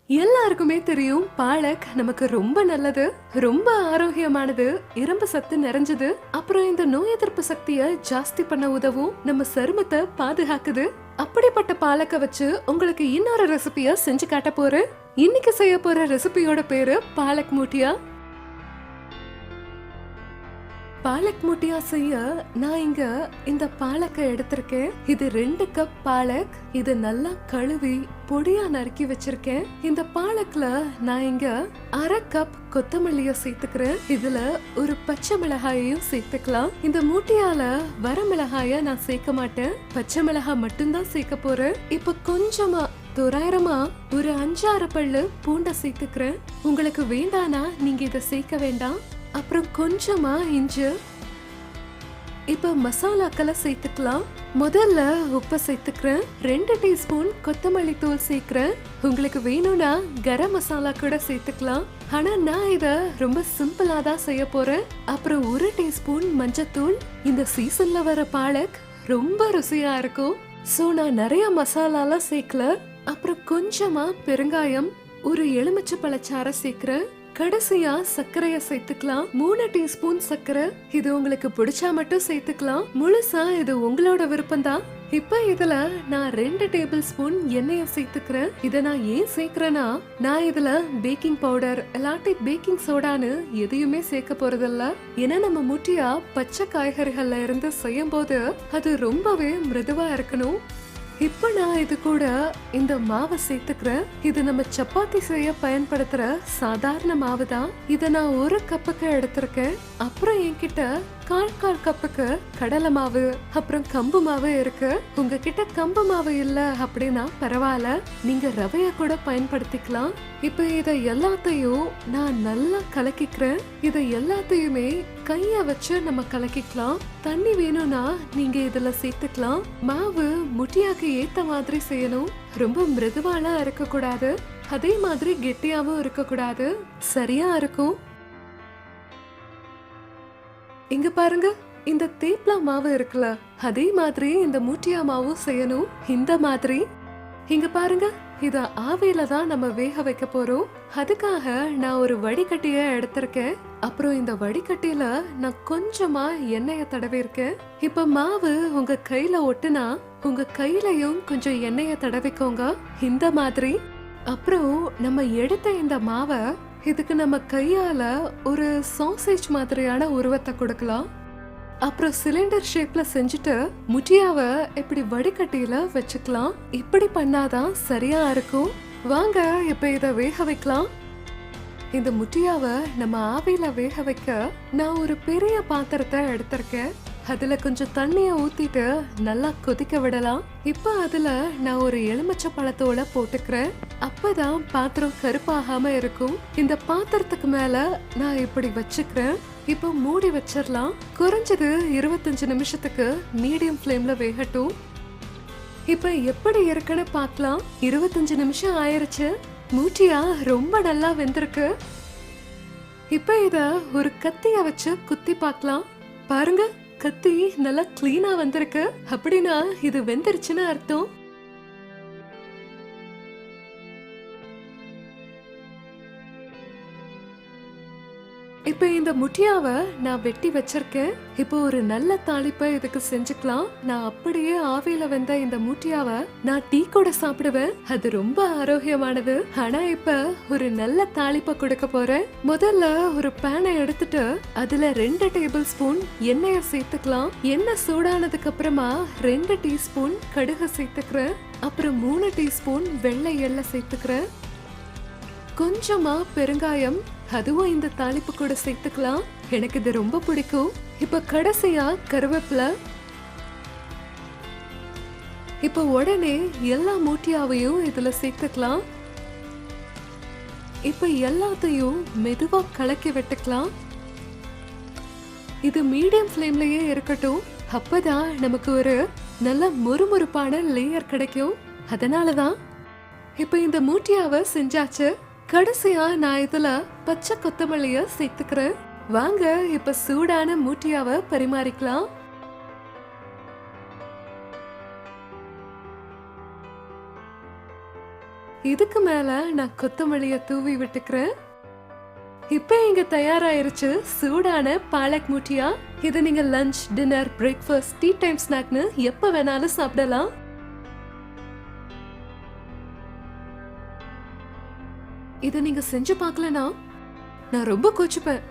எல்லாருக்குமே தெரியும் பாலக் நமக்கு ரொம்ப நல்லது, ரொம்ப ஆரோக்கியமானது, இரும்பு சத்து நிறைஞ்சது. அப்புறம் இந்த நோய் எதிர்ப்பு சக்தியை ஜாஸ்தி பண்ண உதவும், நம்ம சருமத்தை பாதுகாக்குது. அப்படிப்பட்ட பாலக்க வச்சு உங்களுக்கு இன்னொரு ரெசிபியா செஞ்சு காட்ட போறேன். இன்னைக்கு செய்ய போற ரெசிபியோட பேரு பாலக் முட்டியா. பாலக் முட்டியா செய்ய நான் இங்க இந்த பாலக்க எடுத்திருக்கேன். இது 2 கப் பாலக். இது நல்லா கழுவி பொடியா நறுக்கி வச்சிருக்கேன். இந்த பாலக்ல நான் இங்க 1/2 கப் கொத்தமல்லிய சேர்த்துக்கிறேன். இதுல ஒரு பச்சை மிளகாயையும் சேர்த்துக்கலாம். இந்த முட்டியால வர மிளகாய நான் சேர்க்க மாட்டேன், பச்சை மிளகாய் மட்டும்தான் சேர்க்க போறேன். இப்ப கொஞ்சமா தோராயிரமா ஒரு 5-6 பல்லு பூண்டை சேர்த்துக்கிறேன். உங்களுக்கு வேண்டானா நீங்க இதை சேர்க்க வேண்டாம். அப்புறம் கொஞ்சமா இஞ்சி. இப்ப மசாலாக்களை சேர்த்துக்கலாம். முதல்ல உப்பு சேர்த்துக்கிறேன். 2 டீஸ்பூன் கொத்தமல்லி தூள் சேர்க்கிறேன். உங்களுக்கு வேணும்னா கரம் மசாலா கூட சேர்த்துக்கலாம். ஆனா நான் இத ரொம்ப சிம்பிளா தான் செய்ய போறேன். அப்புறம் 1 டீஸ்பூன் மஞ்சத்தூள். இந்த சீசன்ல வர பாலக் ரொம்ப ருசியா இருக்கும். சோ நான் நிறைய மசாலாலாம் சேர்க்கல. அப்புறம் கொஞ்சமா பெருங்காயம், ஒரு எலுமிச்சை பழச்சாறை சேர்க்கிறேன். கடைசியா சர்க்கரைய சேர்த்துக்கலாம். 3 டீஸ்பூன் சர்க்கரை. இது உங்களுக்கு பிடிச்சா மட்டும் சேர்த்துக்கலாம், முழுசா இது உங்களோட விருப்பம் தான். இப்ப இதுல நான் 2 டேபிள் ஸ்பூன் எண்ணெய சேர்த்துக்கிறேன். இத நான் ஏன் சேர்க்கிறேன்னா, நான் இதுல பேக்கிங் பவுடர் இல்லாட்டி பேக்கிங் சோடான்னு எதையுமே சேர்க்க போறதில்ல. ஏன்னா நம்ம முட்டியா பச்சை காய்கறிகள்ல இருந்து செய்யும் போது அது ரொம்பவே மிருதுவா இருக்கணும். இப்ப நான் இது கூட இந்த மாவை சேர்த்துக்கிறேன். இது நம்ம சப்பாத்தி செய்ய பயன்படுத்துற சாதாரண மாவு தான். இத நான் 1 கப்புக்கு எடுத்திருக்கேன். அப்புறம் என்கிட்ட 1/4 கப்புக்கு கடலை மாவு, அப்புறம் கம்பு மாவு இருக்கு. உங்ககிட்ட கம்பு மாவு இல்ல அப்படின்னா பரவாயில்ல, நீங்க ரவைய கூட பயன்படுத்திக்கலாம். இப்ப இத எல்லாத்தையும் நான் நல்லா கலக்கிக்கிறேன். இத எல்லாத்தையுமே கைய வச்சு நம்ம கலக்கிக்கலாம். தண்ணி வேணும்னா நீங்க இதுல சேர்த்துக்கலாம். மாவு முட்டியாக்கு ஏத்த மாதிரி செய்யணும். ரொம்ப மிருதுவாலாம் இருக்க கூடாது, அதே மாதிரி கெட்டியாவும் இருக்க கூடாது. சரியா இருக்கும். இங்க பாருங்க, இந்த தேப்லா மாவு இருக்குல்ல, அதே மாதிரி இந்த முட்டியா மாவும் செய்யணும். இந்த மாதிரி இங்க பாருங்க, இத ஆவியில தான் நம்ம வேக வைக்க போறோம். அதுக்காக நான் ஒரு வடிகட்டிய எடுத்திருக்கேன். அப்புறம் இந்த வடிகட்டியில நான் கொஞ்சமா எண்ணெய தடவி இருக்கேன். இப்ப மாவு உங்க கையில ஒட்டுனா உங்க கையிலயும் கொஞ்சம் எண்ணெய தடவிக்கோங்க, இந்த மாதிரி. அப்புறம் நம்ம எடுத்த இந்த மாவை இதுக்கு நம்ம கையால ஒரு சாசேஜ் மாதிரியான உருவத்தை கொடுக்கலாம். அப்புறம் சிலிண்டர் ஷேப்ல செஞ்சுட்டு முட்டியாவை இப்படி வடிகட்டியில வச்சுக்கலாம். இப்படி பண்ணாதான் சரியா இருக்கும். வாங்க இப்ப இத வேக வைக்கலாம். இந்த முட்டியாவை நம்ம ஆவியில வேக வைக்க நான் ஒரு பெரிய பாத்திரத்தை எடுத்திருக்கேன். அதுல கொஞ்சம் தண்ணிய ஊத்திட்டு நல்லா கொதிக்க விடலாம். இப்ப அதுல நான் ஒரு எலுமிச்சை பழத்தோட போட்டுக்கிறேன். அப்பதான் பாத்திரம் கருப்பாகாம இருக்கும். இந்த பாத்திரத்துக்கு மேல நான் இப்படி வச்சுக்கிறேன். இப்ப மூடி வச்சிடலாம். குறைஞ்சது 25 நிமிஷத்துக்கு மீடியம் ஃப்ளேம்ல வேகட்டும். இப்ப எப்படி இருக்குன்னு பார்க்கலாம். 25 நிமிஷம் ஆயிருச்சு. முட்டியா ரொம்ப நல்லா வெந்திருக்கு. இப்ப இத ஒரு கத்திய வச்சு குத்தி பார்க்கலாம். பாருங்க, கத்தி நல்லா கிளீனா வந்திருக்கு. அப்படின்னா இது வெந்துருச்சுன்னு அர்த்தம். இப்ப இந்த முட்டியாவை நான் வெட்டி வச்சிருக்கேன். இப்போ ஒரு நல்ல தாளிப்பை இதுக்கு செஞ்சுக்கலாம். நான் அப்படியே ஆவியில வெந்த இந்த முட்டியாவை நான் டீ கூட சாப்பிடுவேன். அது ரொம்ப ஆரோக்கியமானது. ஆனா இப்ப ஒரு நல்ல தாளிப்பை கொடுக்க போறேன். முதல்ல ஒரு பேனை எடுத்துட்டு அதுல 2 டேபிள் ஸ்பூன் எண்ணெய சேர்த்துக்கலாம். எண்ணெய் சூடானதுக்கு அப்புறமா 2 டீஸ்பூன் கடுகு சேர்த்துக்கிறேன். அப்புறம் 3 டீஸ்பூன் வெள்ளை எள்ளெய் சேர்த்துக்கிறேன். கொஞ்சமா பெருங்காயம், அதுவும் இந்த தாளிப்பு கூட சேர்த்துக்கலாம். எனக்கு இது ரொம்ப பிடிக்கும். இப்ப கடைசியா கருவேப்பிலை. இப்ப உடனே எல்லா முட்டியாவையும் இதுல சேர்த்துக்கலாம். இப்ப எல்லாத்தையும் மெதுவா கலக்கி விட்டுக்கலாம். இது மீடியம் ஃப்ளேம்லயே இருக்கட்டும். அப்பதான் நமக்கு ஒரு நல்ல முறுமுறுப்பான லேயர் கிடைக்கும். அதனாலதான் இப்ப இந்த முட்டியாவை செஞ்சாச்சு. கடைசியா நான் இதுல பச்சை கொத்தமல்லிய சேர்த்துக்கிறேன். வாங்க இப்ப சூடான முட்டியாவை பரிமாறிக்கலாம். இதுக்கு மேல நான் கொத்தமல்லிய தூவி விட்டுக்கிறேன். இப்ப இங்க தயாராயிருச்சு சூடான பாலக் முட்டியா. இது நீங்க lunch, dinner, breakfast, tea time ஸ்நாக்னு எப்ப வேணாலும் சாப்பிடலாம். இத நீங்க செஞ்சு பார்க்கலனா நான் ரொம்ப கோச்சுப்பேன்.